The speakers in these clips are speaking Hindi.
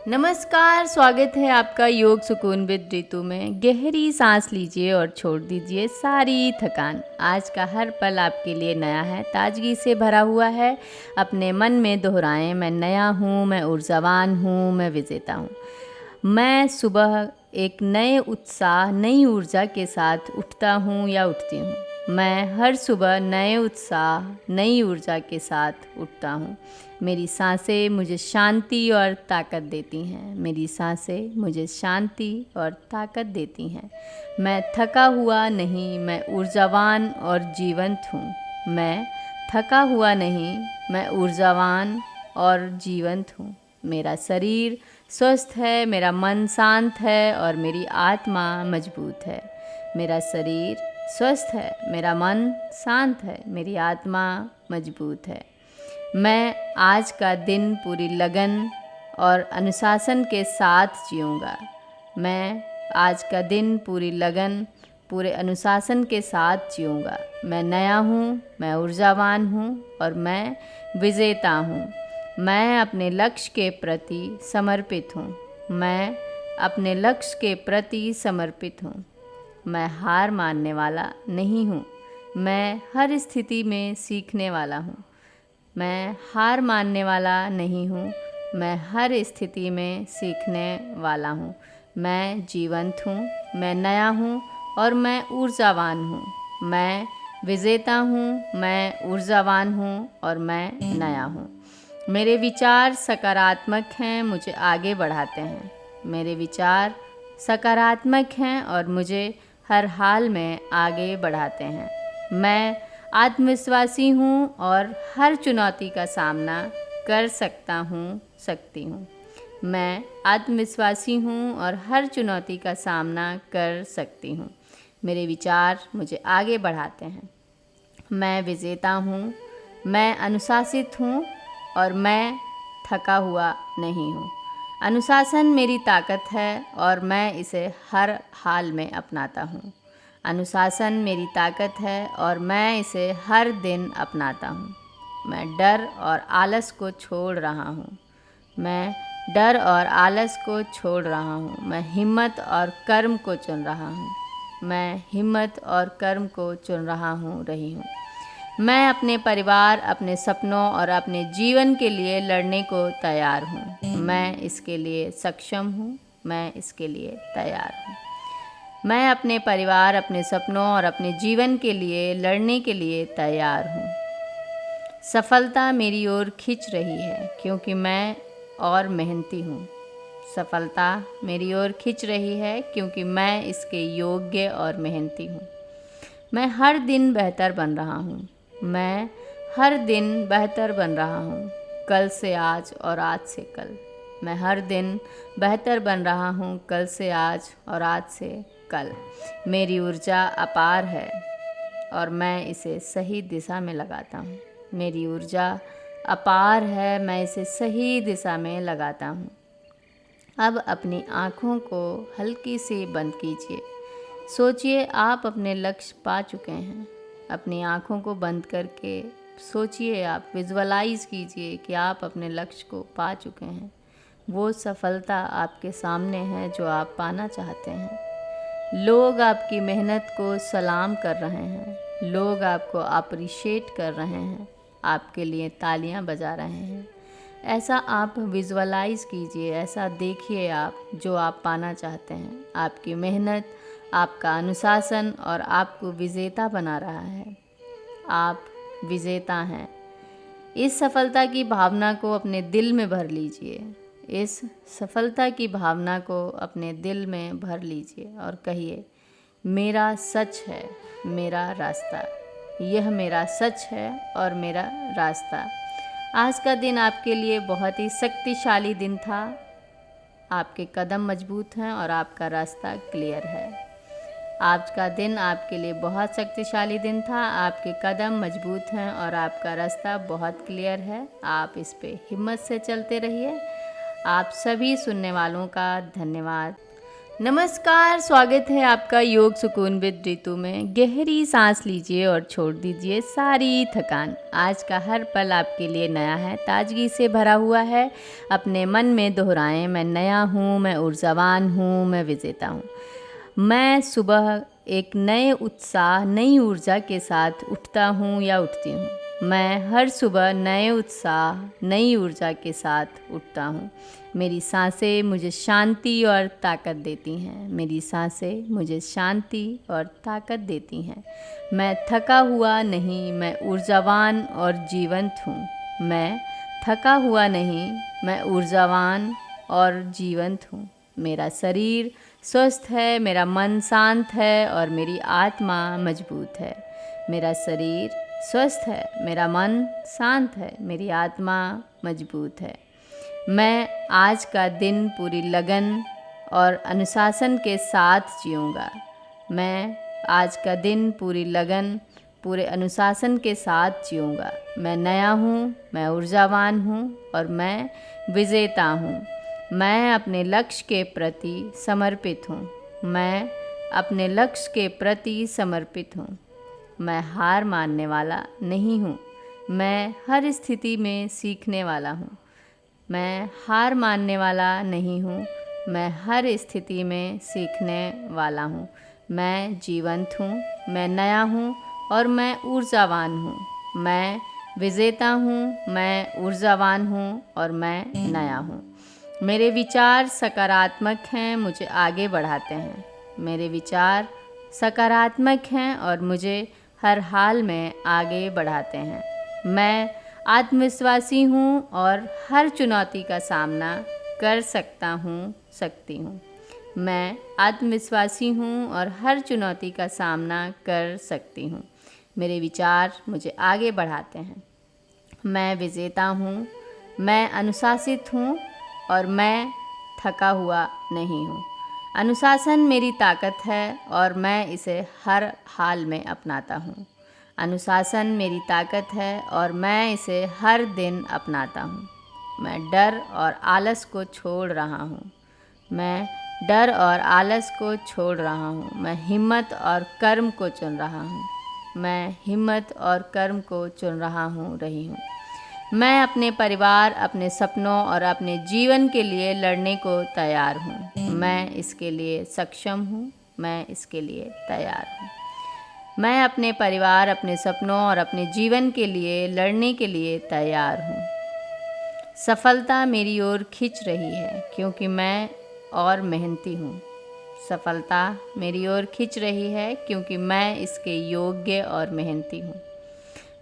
नमस्कार, स्वागत है आपका योग सुकून विद रितु में। गहरी सांस लीजिए और छोड़ दीजिए सारी थकान। आज का हर पल आपके लिए नया है, ताजगी से भरा हुआ है। अपने मन में दोहराएं, मैं नया हूँ, मैं ऊर्जावान हूँ, मैं विजेता हूँ। मैं सुबह एक नए उत्साह, नई ऊर्जा के साथ उठता हूँ या उठती हूँ। मैं हर सुबह नए उत्साह, नई ऊर्जा के साथ उठता हूँ। मेरी सांसें मुझे शांति और ताकत देती हैं। मेरी सांसें मुझे शांति और ताकत देती हैं। मैं थका हुआ नहीं, मैं ऊर्जावान और जीवंत हूँ। मैं थका हुआ नहीं, मैं ऊर्जावान और जीवंत हूँ। मेरा शरीर स्वस्थ है, मेरा मन शांत है और मेरी आत्मा मजबूत है। मेरा शरीर स्वस्थ है, मेरा मन शांत है, मेरी आत्मा मजबूत है। मैं आज का दिन पूरी लगन और अनुशासन के साथ जीऊँगा। मैं आज का दिन पूरी लगन, पूरे अनुशासन के साथ जीऊँगा। मैं नया हूँ, मैं ऊर्जावान हूँ और मैं विजेता हूँ। मैं अपने लक्ष्य के प्रति समर्पित हूँ। मैं अपने लक्ष्य के प्रति समर्पित हूँ। मैं हार मानने वाला नहीं हूँ। मैं हर स्थिति में सीखने वाला हूँ। मैं हार मानने वाला नहीं हूँ। मैं हर स्थिति में सीखने वाला हूँ। मैं जीवंत हूँ, मैं नया हूँ और मैं ऊर्जावान हूँ। मैं विजेता हूँ, मैं ऊर्जावान हूँ और मैं नया हूँ। मेरे विचार सकारात्मक हैं, मुझे आगे बढ़ाते हैं। मेरे विचार सकारात्मक हैं और मुझे हर हाल में आगे बढ़ाते हैं। मैं आत्मविश्वासी हूँ और हर चुनौती का सामना कर सकती हूँ। मैं आत्मविश्वासी हूँ और हर चुनौती का सामना कर सकती हूँ। मेरे विचार मुझे आगे बढ़ाते हैं। मैं विजेता हूँ, मैं अनुशासित हूँ और मैं थका हुआ नहीं हूँ। अनुशासन मेरी ताकत है और मैं इसे हर हाल में अपनाता हूँ। अनुशासन मेरी ताकत है और मैं इसे हर दिन अपनाता हूँ। मैं डर और आलस को छोड़ रहा हूँ। मैं डर और आलस को छोड़ रहा हूँ। मैं हिम्मत और कर्म को चुन रहा हूँ। मैं हिम्मत और कर्म को चुन रही हूँ। मैं अपने परिवार, अपने सपनों और अपने जीवन के लिए लड़ने को तैयार हूँ। मैं इसके लिए सक्षम हूँ। मैं इसके लिए तैयार हूँ। मैं अपने परिवार, अपने सपनों और अपने जीवन के लिए लड़ने के लिए तैयार हूँ। सफलता मेरी ओर खींच रही है क्योंकि मैं और मेहनती हूँ। सफलता मेरी ओर खींच रही है क्योंकि मैं इसके योग्य और मेहनती हूँ। मैं हर दिन बेहतर बन रहा हूँ। मैं हर दिन बेहतर बन रहा हूँ, कल से आज और आज से कल। मैं हर दिन बेहतर बन रहा हूँ, कल से आज और आज से कल। मेरी ऊर्जा अपार है और मैं इसे सही दिशा में लगाता हूँ। मेरी ऊर्जा अपार है, मैं इसे सही दिशा में लगाता हूँ। अब अपनी आँखों को हल्की से बंद कीजिए। सोचिए आप अपने लक्ष्य पा चुके हैं। अपनी आँखों को बंद करके सोचिए, आप विजुअलाइज कीजिए कि आप अपने लक्ष्य को पा चुके हैं। वो सफलता आपके सामने है जो आप पाना चाहते हैं। लोग आपकी मेहनत को सलाम कर रहे हैं। लोग आपको अप्रिशिएट कर रहे हैं, आपके लिए तालियां बजा रहे हैं। ऐसा आप विजुअलाइज कीजिए, ऐसा देखिए आप जो आप पाना चाहते हैं। आपकी मेहनत, आपका अनुशासन और आपको विजेता बना रहा है। आप विजेता हैं। इस सफलता की भावना को अपने दिल में भर लीजिए। इस सफलता की भावना को अपने दिल में भर लीजिए और कहिए, मेरा सच है, मेरा रास्ता। यह मेरा सच है और मेरा रास्ता। आज का दिन आपके लिए बहुत ही शक्तिशाली दिन था। आपके कदम मजबूत हैं और आपका रास्ता क्लियर है। आज का दिन आपके लिए बहुत शक्तिशाली दिन था। आपके कदम मजबूत हैं और आपका रास्ता बहुत क्लियर है। आप इस पे हिम्मत से चलते रहिए। आप सभी सुनने वालों का धन्यवाद। नमस्कार, स्वागत है आपका योग सुकून विद ऋतु में। गहरी सांस लीजिए और छोड़ दीजिए सारी थकान। आज का हर पल आपके लिए नया है, ताजगी से भरा हुआ है। अपने मन में दोहराएं, मैं नया हूँ, मैं ऊर्जावान हूँ, मैं विजेता हूँ। मैं सुबह एक नए उत्साह, नई ऊर्जा के साथ उठता हूँ या उठती हूँ। मैं हर सुबह नए उत्साह, नई ऊर्जा के साथ उठता हूँ। मेरी सांसें मुझे शांति और ताकत देती हैं। मेरी सांसें मुझे शांति और ताकत देती हैं। मैं थका हुआ नहीं, मैं ऊर्जावान और जीवंत हूँ। मैं थका हुआ नहीं, मैं ऊर्जावान और जीवंत हूँ। मेरा शरीर स्वस्थ है, मेरा मन शांत है और मेरी आत्मा मजबूत है। मेरा शरीर स्वस्थ है, मेरा मन शांत है, मेरी आत्मा मजबूत है। मैं आज का दिन पूरी लगन और अनुशासन के साथ जीऊँगा। मैं आज का दिन पूरी लगन, पूरे अनुशासन के साथ जीऊँगा। मैं नया हूँ, मैं ऊर्जावान हूँ और मैं विजेता हूँ। मैं अपने लक्ष्य के प्रति समर्पित हूँ। मैं अपने लक्ष्य के प्रति समर्पित हूँ। मैं हार मानने वाला नहीं हूँ। मैं हर स्थिति में सीखने वाला हूँ। मैं हार मानने वाला नहीं हूँ। मैं हर स्थिति में सीखने वाला हूँ। मैं जीवंत हूँ, मैं नया हूँ और मैं ऊर्जावान हूँ। मैं विजेता हूँ, मैं ऊर्जावान हूँ और मैं नया हूँ। मेरे विचार सकारात्मक हैं, मुझे आगे बढ़ाते हैं। मेरे विचार सकारात्मक हैं और मुझे हर हाल में आगे बढ़ाते हैं। मैं आत्मविश्वासी हूँ और हर चुनौती का सामना कर सकती हूँ। मैं आत्मविश्वासी हूँ और हर चुनौती का सामना कर सकती हूँ। मेरे विचार मुझे आगे बढ़ाते हैं। मैं विजेता हूँ, मैं अनुशासित हूँ और मैं थका हुआ नहीं हूँ। अनुशासन मेरी ताकत है और मैं इसे हर हाल में अपनाता हूँ। अनुशासन मेरी ताकत है और मैं इसे हर दिन अपनाता हूँ। मैं डर और आलस को छोड़ रहा हूँ। मैं डर और आलस को छोड़ रहा हूँ। मैं हिम्मत और कर्म को चुन रहा हूँ। मैं हिम्मत और कर्म को चुन रही हूँ। मैं अपने परिवार, अपने सपनों और अपने जीवन के लिए लड़ने को तैयार हूँ। मैं इसके लिए सक्षम हूँ। मैं इसके लिए तैयार हूँ। मैं अपने परिवार, अपने सपनों और अपने जीवन के लिए लड़ने के लिए तैयार हूँ। सफलता मेरी ओर खींच रही है क्योंकि मैं और मेहनती हूँ। सफलता मेरी ओर खींच रही है क्योंकि मैं इसके योग्य और मेहनती हूँ।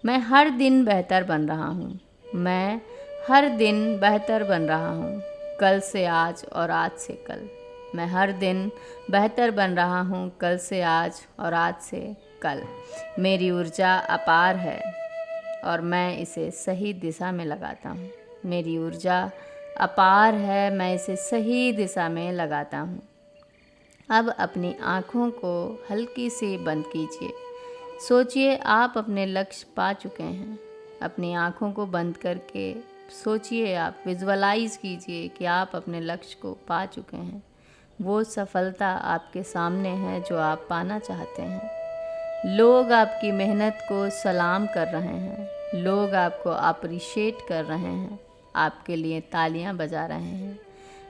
मैं हर दिन बेहतर बन रहा हूँ। मैं हर दिन बेहतर बन रहा हूँ, कल से आज और आज से कल। मैं हर दिन बेहतर बन रहा हूँ, कल से आज और आज से कल। मेरी ऊर्जा अपार है और मैं इसे सही दिशा में लगाता हूँ। मेरी ऊर्जा अपार है, मैं इसे सही दिशा में लगाता हूँ। अब अपनी आँखों को हल्की से बंद कीजिए। सोचिए आप अपने लक्ष्य पा चुके हैं। अपनी आँखों को बंद करके सोचिए, आप विजुअलाइज़ कीजिए कि आप अपने लक्ष्य को पा चुके हैं। वो सफलता आपके सामने है जो आप पाना चाहते हैं। लोग आपकी मेहनत को सलाम कर रहे हैं। लोग आपको अप्रिशिएट कर रहे हैं, आपके लिए तालियां बजा रहे हैं।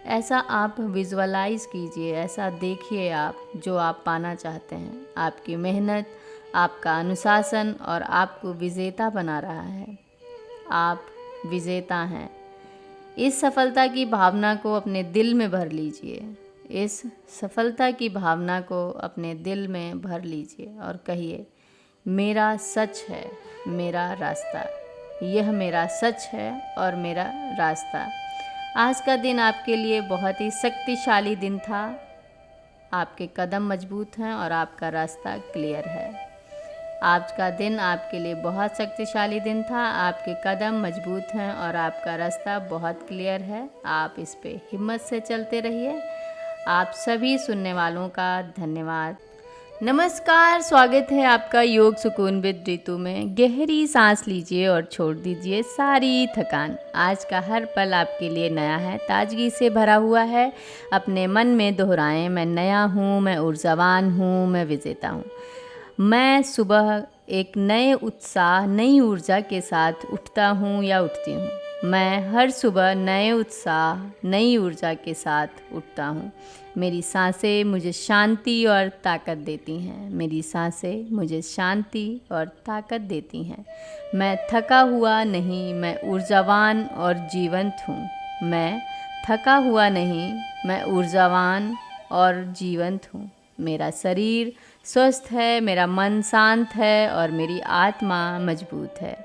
ऐसा आप विजुअलाइज़ कीजिए, ऐसा देखिए आप जो आप पाना चाहते हैं। आपकी मेहनत, आपका अनुशासन और आपको विजेता बना रहा है। आप विजेता हैं। इस सफलता की भावना को अपने दिल में भर लीजिए। इस सफलता की भावना को अपने दिल में भर लीजिए और कहिए, मेरा सच है, मेरा रास्ता। यह मेरा सच है और मेरा रास्ता। आज का दिन आपके लिए बहुत ही शक्तिशाली दिन था। आपके कदम मजबूत हैं और आपका रास्ता क्लियर है। आज का दिन आपके लिए बहुत शक्तिशाली दिन था। आपके कदम मजबूत हैं और आपका रास्ता बहुत क्लियर है। आप इस पे हिम्मत से चलते रहिए। आप सभी सुनने वालों का धन्यवाद। नमस्कार, स्वागत है आपका योग सुकून विद ऋतु में। गहरी सांस लीजिए और छोड़ दीजिए सारी थकान। आज का हर पल आपके लिए नया है, ताजगी से भरा हुआ है। अपने मन में दोहराएं, मैं नया हूँ, मैं ऊर्जावान हूँ, मैं विजेता हूँ। मैं सुबह एक नए उत्साह, नई ऊर्जा के साथ उठता हूँ या उठती हूँ। मैं हर सुबह नए उत्साह, नई ऊर्जा के साथ उठता हूँ। मेरी सांसें मुझे शांति और ताकत देती हैं। मेरी सांसें मुझे शांति और ताकत देती हैं। मैं थका हुआ नहीं, मैं ऊर्जावान और जीवंत हूँ। मैं थका हुआ नहीं, मैं ऊर्जावान और जीवंत हूँ। मेरा शरीर स्वस्थ है, मेरा मन शांत है और मेरी आत्मा मजबूत है।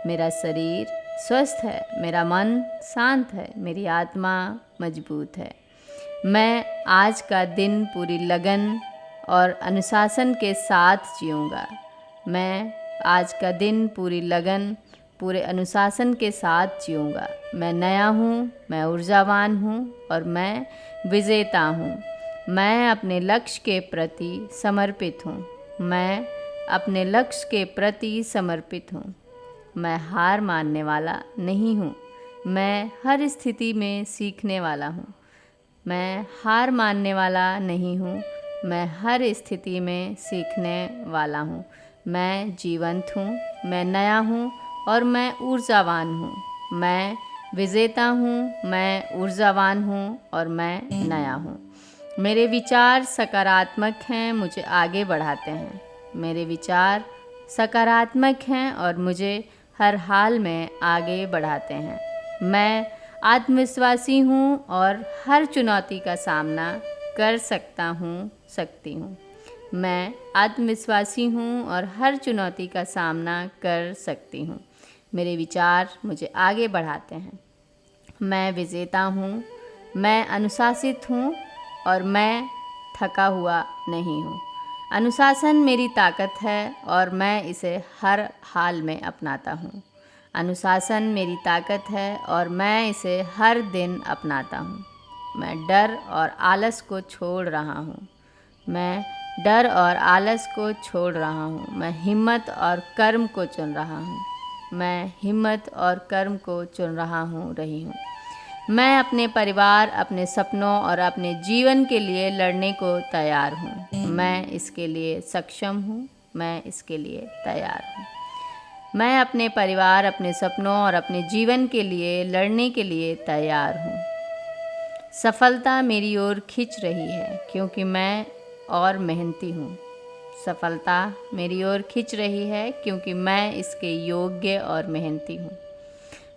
मेरा शरीर स्वस्थ है, मेरा मन शांत है, मेरी आत्मा मजबूत है। मैं आज का दिन पूरी लगन और अनुशासन के साथ जीऊँगा। मैं आज का दिन पूरी लगन, पूरे अनुशासन के साथ जीऊँगा। मैं नया हूँ, मैं ऊर्जावान हूँ और मैं विजेता हूँ। मैं अपने लक्ष्य के प्रति समर्पित हूँ। मैं अपने लक्ष्य के प्रति समर्पित हूँ। मैं हार मानने वाला नहीं हूँ। मैं हर स्थिति में सीखने वाला हूँ। मैं हार मानने वाला नहीं हूँ। मैं हर स्थिति में सीखने वाला हूँ। मैं जीवंत हूँ, मैं नया हूँ और मैं ऊर्जावान हूँ। मैं विजेता हूँ, मैं ऊर्जावान हूँ और मैं नया हूँ। मेरे विचार सकारात्मक हैं, मुझे आगे बढ़ाते हैं। मेरे विचार सकारात्मक हैं और मुझे हर हाल में आगे बढ़ाते हैं। मैं आत्मविश्वासी हूँ और हर चुनौती का सामना कर सकती हूँ। मैं आत्मविश्वासी हूँ और हर चुनौती का सामना कर सकती हूँ। मेरे विचार मुझे आगे बढ़ाते हैं। मैं विजेता हूँ, मैं अनुशासित हूँ और मैं थका हुआ नहीं हूँ। अनुशासन मेरी ताकत है और मैं इसे हर हाल में अपनाता हूँ। अनुशासन मेरी ताकत है और मैं इसे हर दिन अपनाता हूँ। मैं डर और आलस को छोड़ रहा हूँ। मैं डर और आलस को छोड़ रहा हूँ। मैं हिम्मत और कर्म को चुन रहा हूँ। मैं हिम्मत और कर्म को चुन रही हूँ। मैं अपने परिवार, अपने सपनों और अपने जीवन के लिए लड़ने को तैयार हूँ। मैं इसके लिए सक्षम हूँ। मैं इसके लिए तैयार हूँ। मैं अपने परिवार, अपने सपनों और अपने जीवन के लिए लड़ने के लिए तैयार हूँ। सफलता मेरी ओर खिंच रही है क्योंकि मैं और मेहनती हूँ। सफलता मेरी ओर खिंच रही है क्योंकि मैं इसके योग्य और मेहनती हूँ।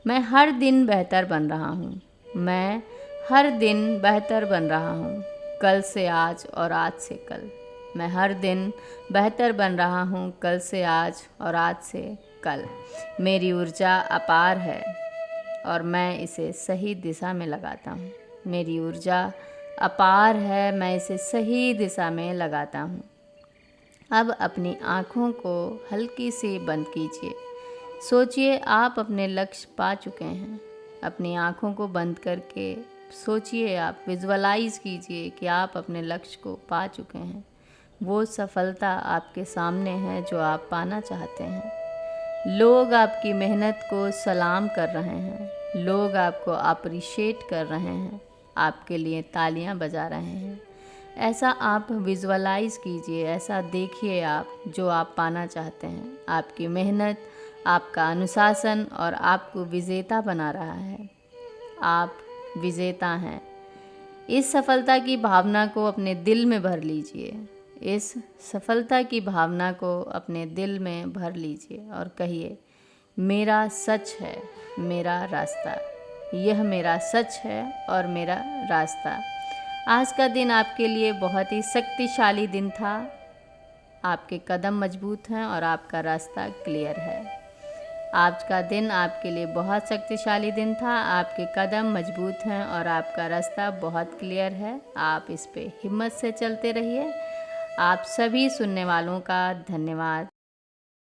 मैं हर दिन बेहतर बन रहा हूँ। मैं हर दिन बेहतर बन रहा हूँ, कल से आज और आज से कल। मैं हर दिन बेहतर बन रहा हूँ, कल से आज और आज से कल। मेरी ऊर्जा अपार है और मैं इसे सही दिशा में लगाता हूँ। मेरी ऊर्जा अपार है, मैं इसे सही दिशा में लगाता हूँ। अब अपनी आँखों को हल्की से बंद कीजिए। सोचिए आप अपने लक्ष्य पा चुके हैं। अपनी आँखों को बंद करके सोचिए, आप विजुअलाइज कीजिए कि आप अपने लक्ष्य को पा चुके हैं। वो सफलता आपके सामने है जो आप पाना चाहते हैं। लोग आपकी मेहनत को सलाम कर रहे हैं। लोग आपको अप्रिशिएट कर रहे हैं, आपके लिए तालियां बजा रहे हैं। ऐसा आप विजुअलाइज कीजिए, ऐसा देखिए आप जो आप पाना चाहते हैं। आपकी मेहनत, आपका अनुशासन और आपको विजेता बना रहा है। आप विजेता हैं। इस सफलता की भावना को अपने दिल में भर लीजिए। इस सफलता की भावना को अपने दिल में भर लीजिए और कहिए, मेरा सच है, मेरा रास्ता। यह मेरा सच है और मेरा रास्ता। आज का दिन आपके लिए बहुत ही शक्तिशाली दिन था। आपके कदम मजबूत हैं और आपका रास्ता क्लियर है। आज का दिन आपके लिए बहुत शक्तिशाली दिन था। आपके कदम मजबूत हैं और आपका रास्ता बहुत क्लियर है। आप इस पे हिम्मत से चलते रहिए। आप सभी सुनने वालों का धन्यवाद।